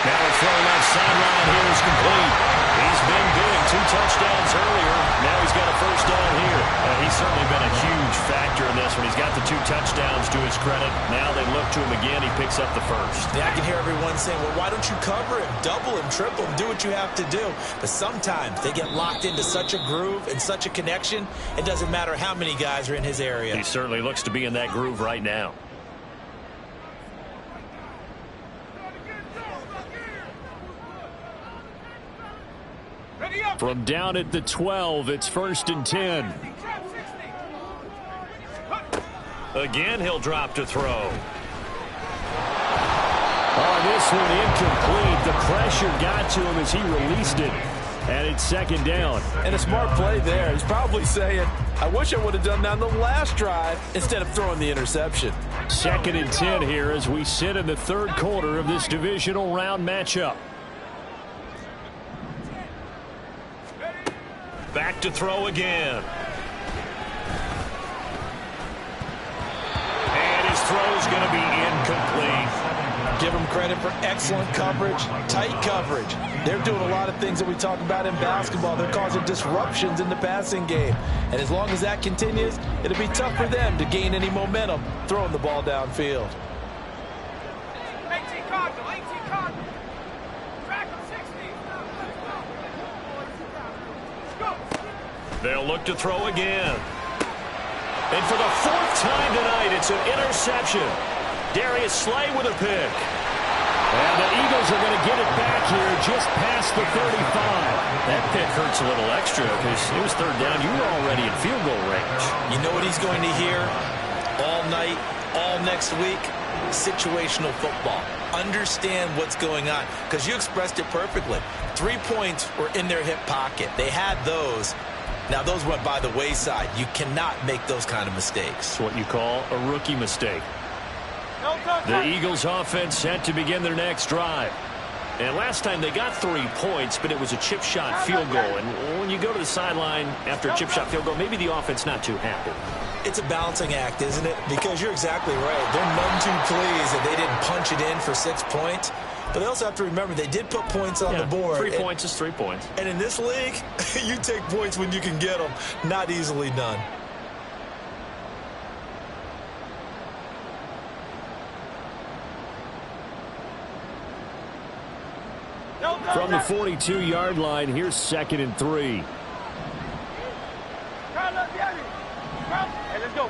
C: Now a throw left sideline here is complete. He's been big 2 touchdowns earlier. Now he's got a first down here. He's certainly been a huge factor in this one. He's got the 2 touchdowns to his credit. Now they look to him again. He picks up the first.
F: Yeah, I can hear everyone saying, well, why don't you cover him, double him, triple him, do what you have to do. But sometimes they get locked into such a groove and such a connection, it doesn't matter how many guys are in his area.
C: He certainly looks to be in that groove right now. From down at the 12, it's 1st and 10. Again, he'll drop to throw. Oh, this one incomplete. The pressure got to him as he released it. And it's 2nd down.
D: And a smart play there. He's probably saying, I wish I would have done that on the last drive instead of throwing the interception.
C: 2nd and 10 here as we sit in the 3rd quarter of this divisional round matchup. Back to throw again. And his throw's going to be incomplete.
F: Give them credit for excellent coverage, tight coverage. They're doing a lot of things that we talk about in basketball. They're causing disruptions in the passing game. And as long as that continues, it'll be tough for them to gain any momentum throwing the ball downfield.
G: 18 Cardinal, 18 Cardinal. Track him 60.
C: They'll look to throw again. And for the 4th time tonight, it's an interception. Darius Slay with a pick. And the Eagles are going to get it back here just past the 35. That pick hurts a little extra because it was 3rd down. You were already in field goal range.
F: You know what he's going to hear all night, all next week? Situational football. Understand what's going on because you expressed it perfectly. 3 points were in their hip pocket. They had those. Now, those went by the wayside. You cannot make those kind of mistakes.
C: It's what you call a rookie mistake. The Eagles offense set to begin their next drive. And last time they got 3 points, but it was a chip shot field goal. And when you go to the sideline after a chip shot field goal, maybe the offense not too happy.
F: It's a balancing act, isn't it? Because you're exactly right. They're none too pleased that they didn't punch it in for 6 points. But they also have to remember they did put points on the board.
C: 3 points is 3 points.
F: And in this league, you take points when you can get them. Not easily done.
C: From the 42-yard line, here's 2nd and 3.
G: Hey, let's go.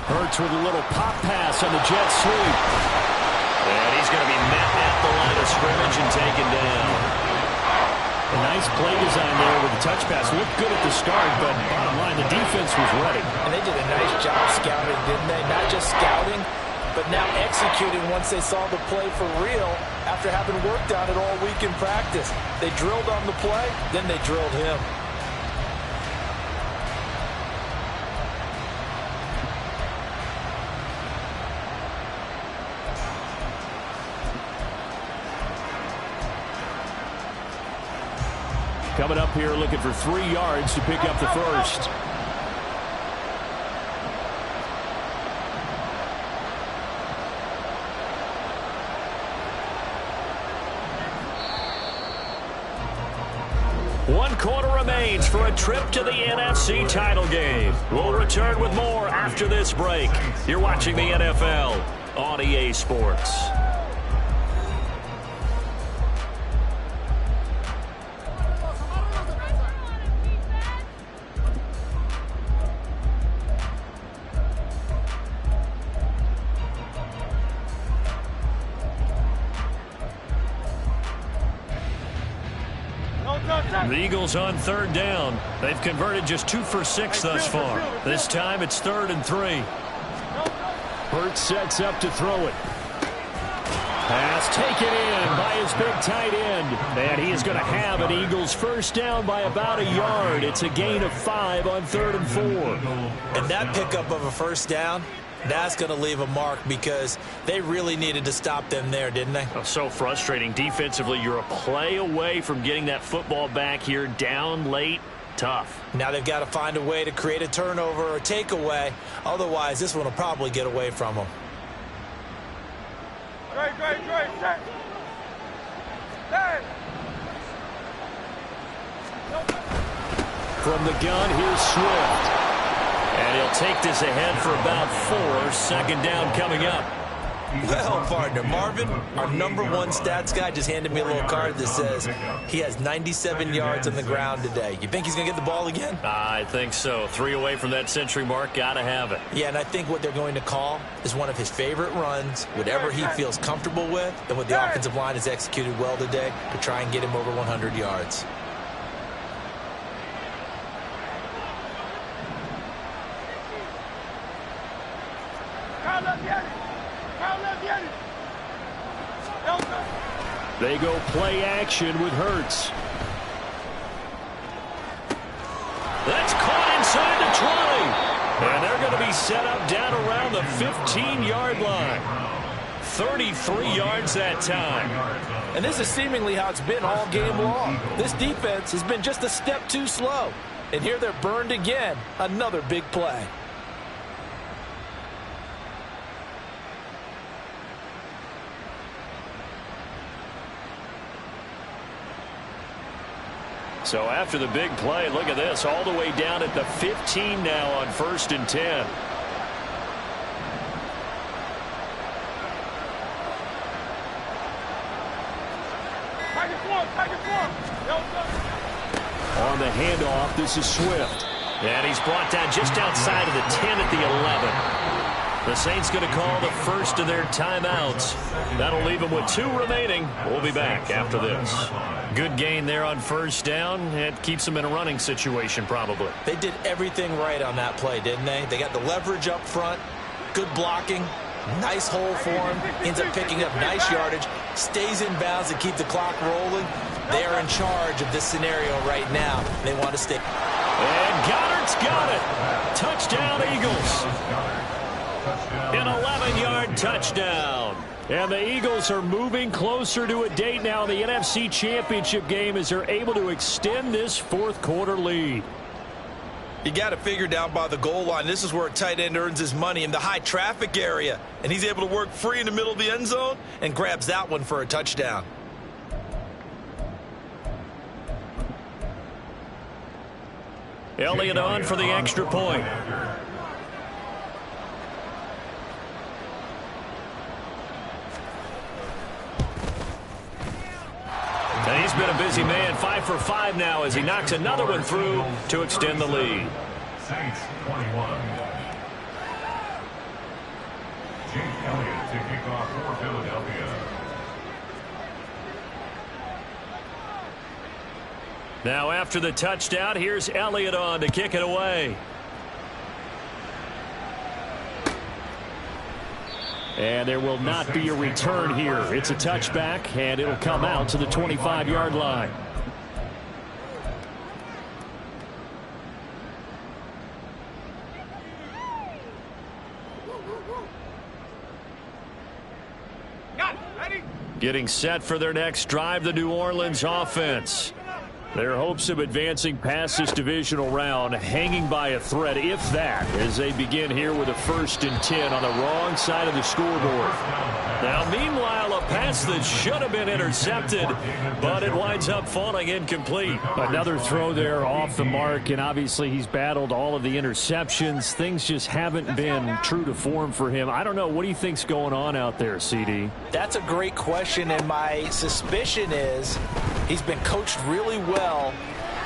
C: Hurts with a little pop pass on the jet sweep. And he's going to be met at the line of scrimmage and taken down. A nice play design there with the touch pass. Looked good at the start, but bottom line, the defense was ready.
F: And they did a nice job scouting, didn't they? Not just scouting, but now executing once they saw the play for real after having worked on it all week in practice. They drilled on the play, then they drilled him.
C: Coming up here looking for 3 yards to pick up the first. One quarter remains for a trip to the NFC title game. We'll return with more after this break. You're watching the NFL on EA Sports. The Eagles on 3rd down. They've converted just 2 for 6 thus far. This time it's 3rd and 3. Hurts sets up to throw it. Pass taken in by his big tight end. And he is going to have an Eagles first down by about a yard. It's a gain of 5 on 3rd and 4.
F: And that pickup of a first down, that's going to leave a mark because they really needed to stop them there, didn't they?
C: Oh, so frustrating. Defensively, you're a play away from getting that football back here down late. Tough.
F: Now they've got to find a way to create a turnover or takeaway. Otherwise, this one will probably get away from them.
G: Great.
C: From the gun, here's Swift. And he'll take this ahead for about 4. Second down coming up.
F: Well, partner, Marvin, our #1 stats guy, just handed me a little card that says he has 97 yards on the ground today. You think he's going to get the ball again?
C: I think so. 3 away from that century mark. Got to have it.
F: Yeah, and I think what they're going to call is one of his favorite runs, whatever he feels comfortable with, and what the offensive line has executed well today to try and get him over 100 yards.
C: They go play action with Hurts. That's caught inside the 20. And they're going to be set up down around the 15-yard line. 33 yards that time.
F: And this is seemingly how it's been all game long. This defense has been just a step too slow. And here they're burned again. Another big play.
C: So after the big play, look at this, all the way down at the 15 now on 1st and 10. On the handoff, this is Swift. And he's brought down just outside of the 10 at the 11. The Saints going to call the first of their timeouts. That'll leave them with 2 remaining. We'll be back after this. Good gain there on 1st down. It keeps them in a running situation probably.
F: They did everything right on that play, didn't they? They got the leverage up front, good blocking, nice hole for him, ends up picking up nice yardage, stays in bounds to keep the clock rolling. They are in charge of this scenario right now. They want to stick.
C: And Goddard's got it. Touchdown, Eagles. An 11-yard touchdown. And the Eagles are moving closer to a date now in the NFC Championship game as they're able to extend this 4th quarter lead.
F: You got it figured out by the goal line. This is where a tight end earns his money, in the high traffic area. And he's able to work free in the middle of the end zone and grabs that one for a touchdown.
C: Elliott on for the extra point. And he's been a busy man, 5 for 5 now as he knocks another one through to extend the lead.
E: Saints 21. Jake Elliott to kick off for Philadelphia.
C: Now after the touchdown, here's Elliott on to kick it away. And there will not be a return here. It's a touchback, and it'll come out to the 25-yard line. Getting set for their next drive, the New Orleans offense. Their hopes of advancing past this divisional round hanging by a thread, if that, as they begin here with a 1st and 10 on the wrong side of the scoreboard. Now, meanwhile, a pass that should have been intercepted, but it winds up falling incomplete. Another throw there off the mark, and obviously he's battled all of the interceptions. Things just haven't been true to form for him. I don't know. What do you think's going on out there, CD?
F: That's a great question, and my suspicion is he's been coached really well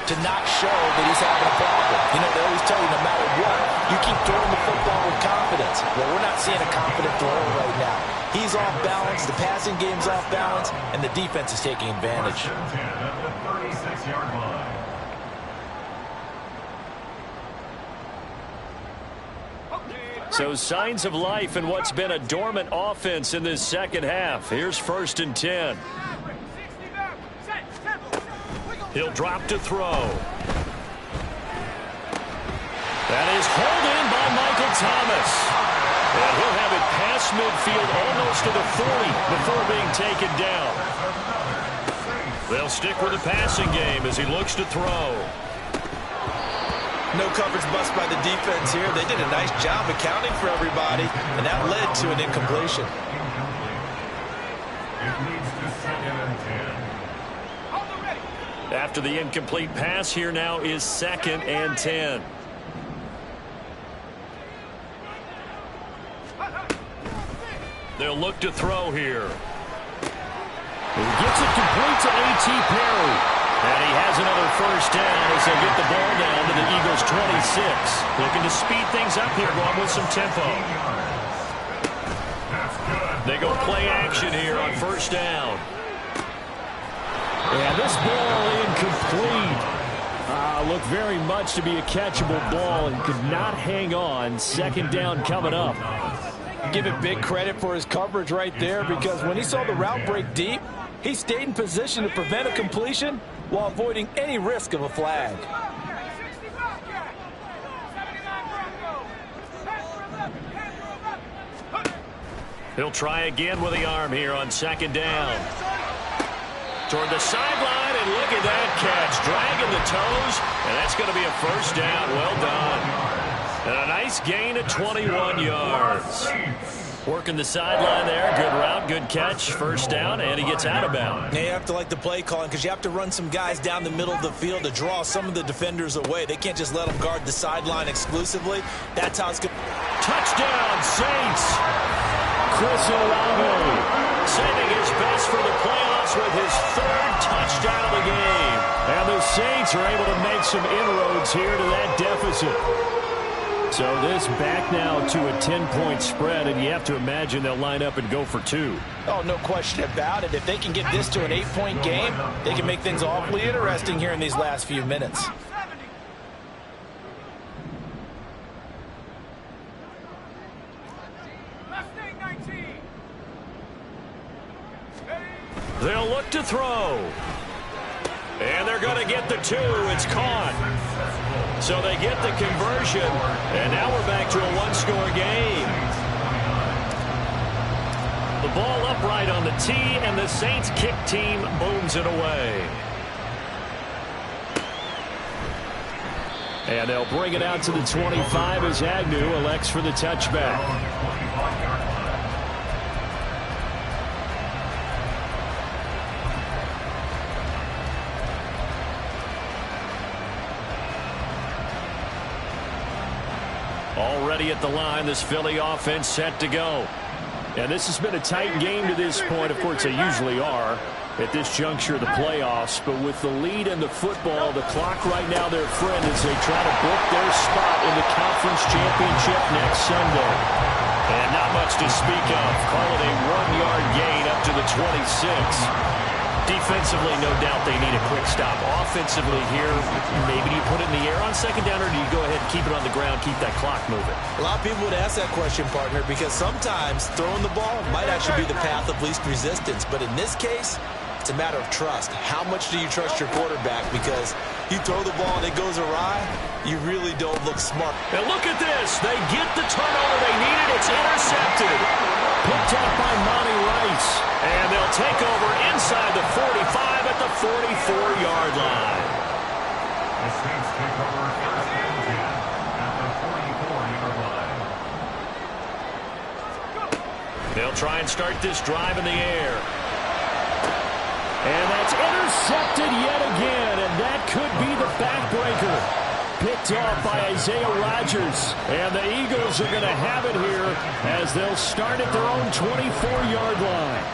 F: to not show that he's having a problem. You know, they always tell you no matter what, you keep throwing the football with confidence. Well, we're not seeing a confident thrower right now. He's off balance, the passing game's off balance, and the defense is taking advantage.
E: 36-yard line.
C: So signs of life in what's been a dormant offense in this second half. Here's 1st and 10. He'll drop to throw. That is hauled in by Michael Thomas. And he'll have it past midfield almost to the 40 before being taken down. They'll stick with the passing game as he looks to throw.
F: No coverage bust by the defense here. They did a nice job accounting for everybody, and that led to an incompletion.
E: It leads to 2nd and 10.
B: After the incomplete pass, here now is 2nd and 10. They'll look to throw here. He gets it complete to A.T. Perry. And he has another first down as they get the ball down to the Eagles' 26. Looking to speed things up here, going with some tempo. They go play action here on first down.
C: And this ball incomplete. Looked very much to be a catchable ball and could not hang on. 2nd down coming up.
D: Give it big credit for his coverage right there, because when he saw the route break deep, he stayed in position to prevent a completion while avoiding any risk of a flag.
B: He'll try again with the arm here on 2nd down. Toward the sideline, and look at that catch. Dragging the toes, and that's going to be a first down. Well done. And a nice gain of 21 yards. Working the sideline there. Good route, good catch. First down, and he gets out of bounds.
F: Yeah, you have to like the play calling, because you have to run some guys down the middle of the field to draw some of the defenders away. They can't just let them guard the sideline exclusively. That's how it's going.
B: Touchdown, Saints. Chris Olave saving his best for the playoffs with his 3rd touchdown of the game.
C: And the Saints are able to make some inroads here to that deficit. So this back now to a 10-point spread, and you have to imagine they'll line up and go for 2.
D: Oh, no question about it. If they can get this to an 8-point game, they can make things awfully interesting here in these last few minutes.
B: They'll look to throw. And they're going to get the 2. It's caught. So they get the conversion. And now we're back to a 1-score game. The ball upright on the tee, and the Saints kick team booms it away.
C: And they'll bring it out to the 25 as Agnew elects for the touchback. Already at the line, this Philly offense set to go. And this has been a tight game to this point. Of course, they usually are at this juncture of the playoffs. But with the lead in the football, the clock right now their friend as they try to book their spot in the conference championship next Sunday.
B: And not much to speak of. Call it a 1-yard gain up to the 26. Defensively, no doubt they need a quick stop. Offensively here, maybe you put it in the air on 2nd down, or do you go ahead and keep it on the ground, keep that clock moving?
F: A lot of people would ask that question, partner, because sometimes throwing the ball might actually be the path of least resistance. But in this case, it's a matter of trust. How much do you trust your quarterback? Because you throw the ball and it goes awry, you really don't look smart.
B: And look at this. They get the turnover they needed. It's intercepted.
C: Picked up by Monty Rice.
B: And they'll take over inside the 45 at the 44-yard line.
E: The Saints take over 1st and 10 at the 44-yard line.
B: They'll try and start this drive in the air.
C: And that's intercepted yet again, and that could be the backbreaker. Picked off by Isaiah Rodgers. And the Eagles are going to have it here as they'll start at their own 24-yard line.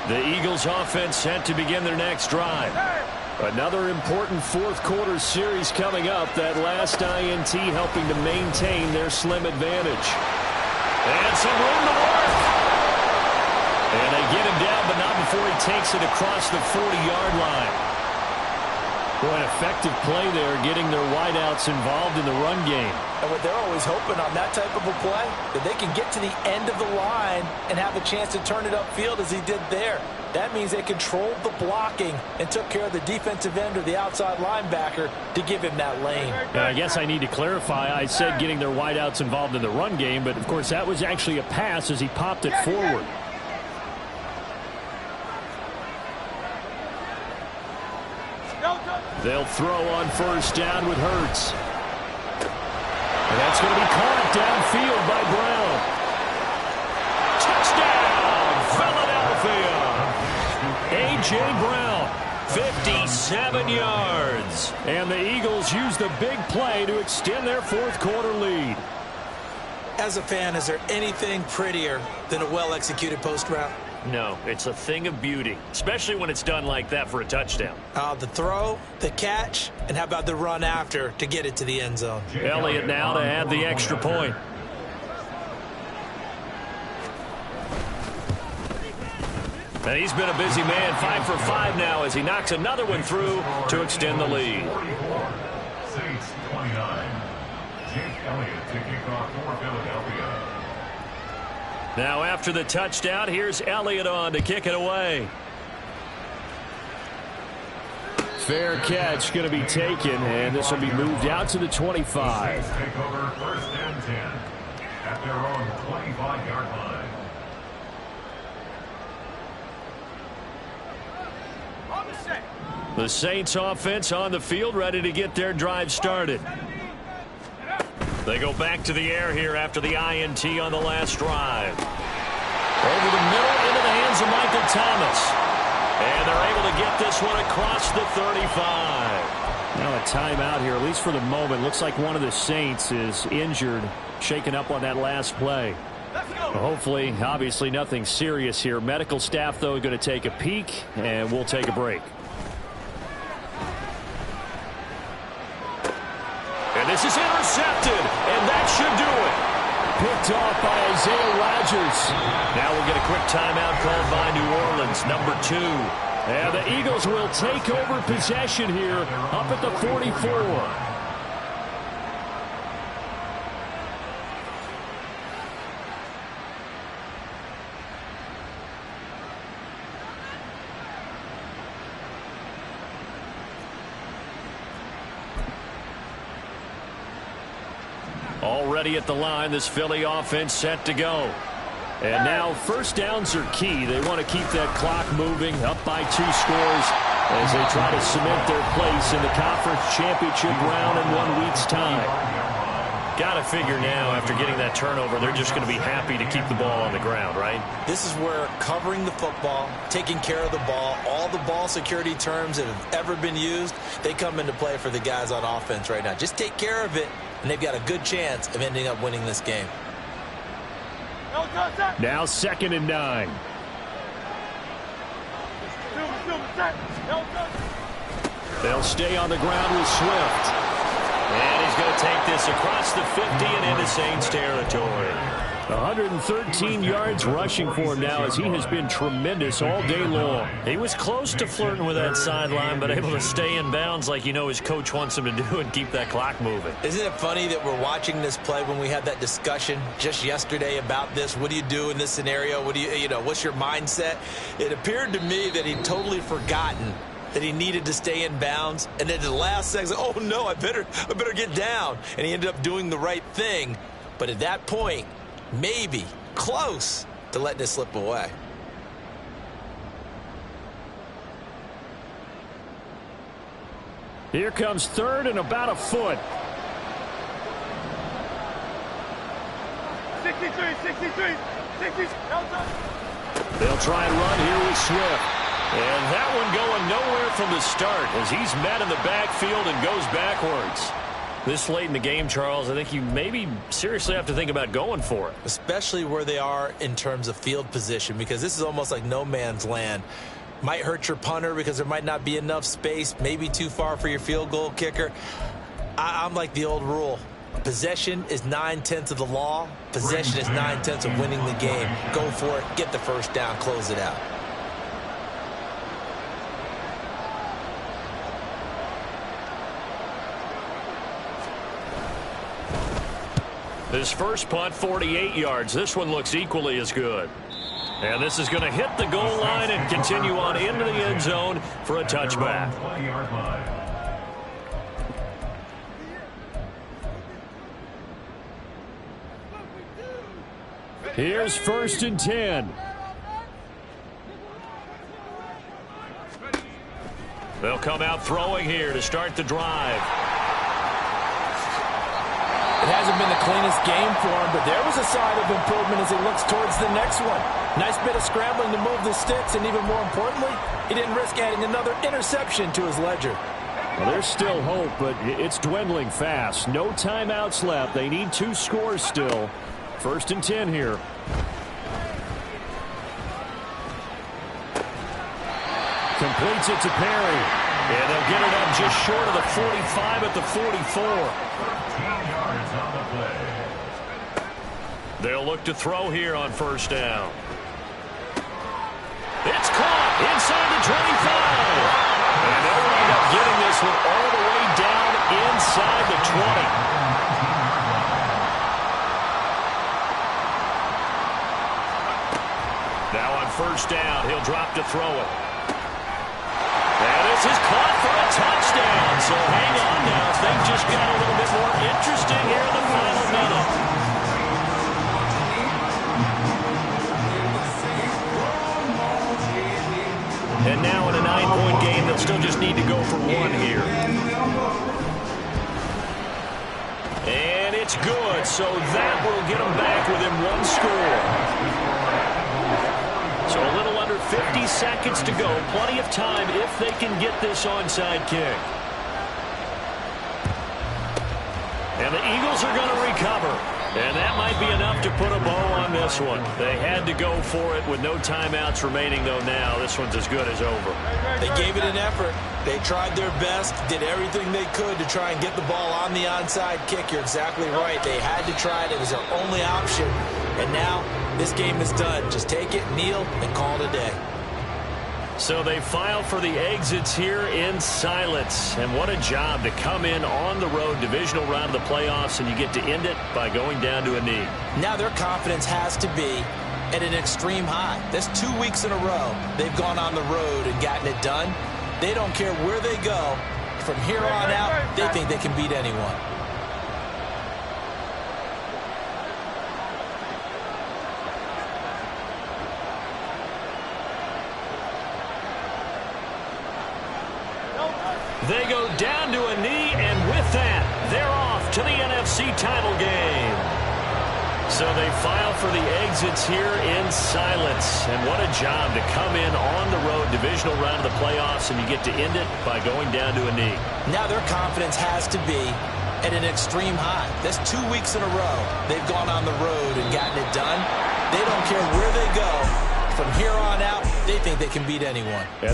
C: The Eagles offense set to begin their next drive. Another important 4th quarter series coming up. That last INT helping to maintain their slim advantage.
B: And some room to work.
C: And they get him down, but not before he takes it across the 40-yard line. Boy, an effective play there, getting their wideouts involved in the run game.
D: And what they're always hoping on that type of a play, that they can get to the end of the line and have a chance to turn it upfield as he did there. That means they controlled the blocking and took care of the defensive end or the outside linebacker to give him that lane.
C: I guess I need to clarify. I said getting their wideouts involved in the run game, but of course that was actually a pass as he popped it forward. They'll throw on first down with Hurts. And that's going to be caught downfield by Brown. Touchdown, Philadelphia. A.J. Brown, 57 yards. And the Eagles use the big play to extend their fourth quarter lead.
F: As a fan, is there anything prettier than a well-executed post route?
C: No, it's a thing of beauty, especially when it's done like that for a touchdown.
F: The throw, the catch, and how about the run after to get it to the end zone?
C: Elliott now to add the extra point. And he's been a busy man, 5 for 5 now as he knocks another one through to extend the lead.
E: 44, Saints 29. Jake Elliott to kick off for Philadelphia.
C: Now after the touchdown, here's Elliott on to kick it away. Fair catch going to be taken, and this will be moved out to the 25.
E: Saints take over 1st and 10 at their own 25-yard line.
G: On the set.
C: The Saints offense on the field, ready to get their drive started. They go back to the air here after the INT on the last drive. Over the middle into the hands of Michael Thomas. And they're able to get this one across the 35. Now a timeout here, at least for the moment. Looks like one of the Saints is injured, shaken up on that last play. Hopefully, obviously nothing serious here. Medical staff, though, going to take a peek, and we'll take a break. And this is intercepted, and that should do it. Picked off by Isaiah Rodgers. Now we'll get a quick timeout called by New Orleans, number 2. And the Eagles will take over possession here up at the 44. Already at the line, this Philly offense set to go. And now first downs are key. They want to keep that clock moving, up by 2 scores as they try to cement their place in the conference championship round in 1 week's time. Got to figure now, after getting that turnover, they're just going to be happy to keep the ball on the ground, right?
F: This is where covering the football, taking care of the ball, all the ball security terms that have ever been used, they come into play for the guys on offense right now. Just take care of it, and they've got a good chance of ending up winning this game.
C: Now 2nd and 9. They'll stay on the ground with Swift. And he's going to take this across the 50 and into Saints territory. 113 yards rushing for him now as he has been tremendous all day long. He was close to flirting with that sideline, but able to stay in bounds like you know his coach wants him to do and keep that clock moving.
F: Isn't it funny that we're watching this play when we had that discussion just yesterday about this? What do you do in this scenario? What do you know, what's your mindset? It appeared to me that he'd totally forgotten that he needed to stay in bounds, and then at the last second, oh no, I better get down. And he ended up doing the right thing. But at that point, maybe close to letting it slip away.
C: Here comes 3rd and about a foot.
G: 63.
C: They'll try and run here with Swift. And that one going nowhere from the start as he's met in the backfield and goes backwards. This late in the game, Charles, I think you maybe seriously have to think about going for it.
F: Especially where they are in terms of field position, because this is almost like no man's land. Might hurt your punter because there might not be enough space, maybe too far for your field goal kicker. I'm like the old rule. Possession is 9/10 of the law. Possession is 9/10 of winning the game. Go for it, get the first down, close it out.
C: His first punt, 48 yards. This one looks equally as good. And this is going to hit the goal line and continue on into the end zone for a touchback. Here's 1st and 10. They'll come out throwing here to start the drive.
F: It hasn't been the cleanest game for him, but there was a sign of improvement as he looks towards the next one. Nice bit of scrambling to move the sticks, and even more importantly, he didn't risk adding another interception to his ledger.
C: Well, there's still hope, but it's dwindling fast. No timeouts left. They need 2 scores still. 1st and 10 here. Completes it to Perry. And they'll get it up just short of the 45 at the 44.
E: 13 yards on the play.
C: They'll look to throw here on 1st down. It's caught inside the 25. And they'll end up getting this one all the way down inside the 20. Now on 1st down, he'll drop to throw it. And this is caught for a touchdown. So hang on now. Things just got a little bit more interesting here in the final minute. And now in a 9-point game, they'll still just need to go for 1 here. And it's good. So that will get them back within 1 score. So a little under 50 seconds to go. Plenty of time if they can get this onside kick. And the Eagles are going to recover. And that might be enough to put a bow on this one. They had to go for it with no timeouts remaining, though. Now this one's as good as over.
F: They gave it an effort. They tried their best, did everything they could to try and get the ball on the onside kick. You're exactly right. They had to try it. It was their only option. And now this game is done. Just take it, kneel, and call it a day.
C: So they file for the exits here in silence. And what a job to come in on the road, divisional round of the playoffs, and you get to end it by going down to a knee.
F: Now their confidence has to be at an extreme high. That's 2 weeks in a row they've gone on the road and gotten it done. They don't care where they go. From here on out, they think they can beat anyone.
C: They go down to a knee, and with that, they're off to the NFC title game. So they file for the exits here in silence. And what a job to come in on the road, divisional round of the playoffs, and you get to end it by going down to a knee.
F: Now their confidence has to be at an extreme high. That's 2 weeks in a row they've gone on the road and gotten it done. They don't care where they go. From here on out, they think they can beat anyone.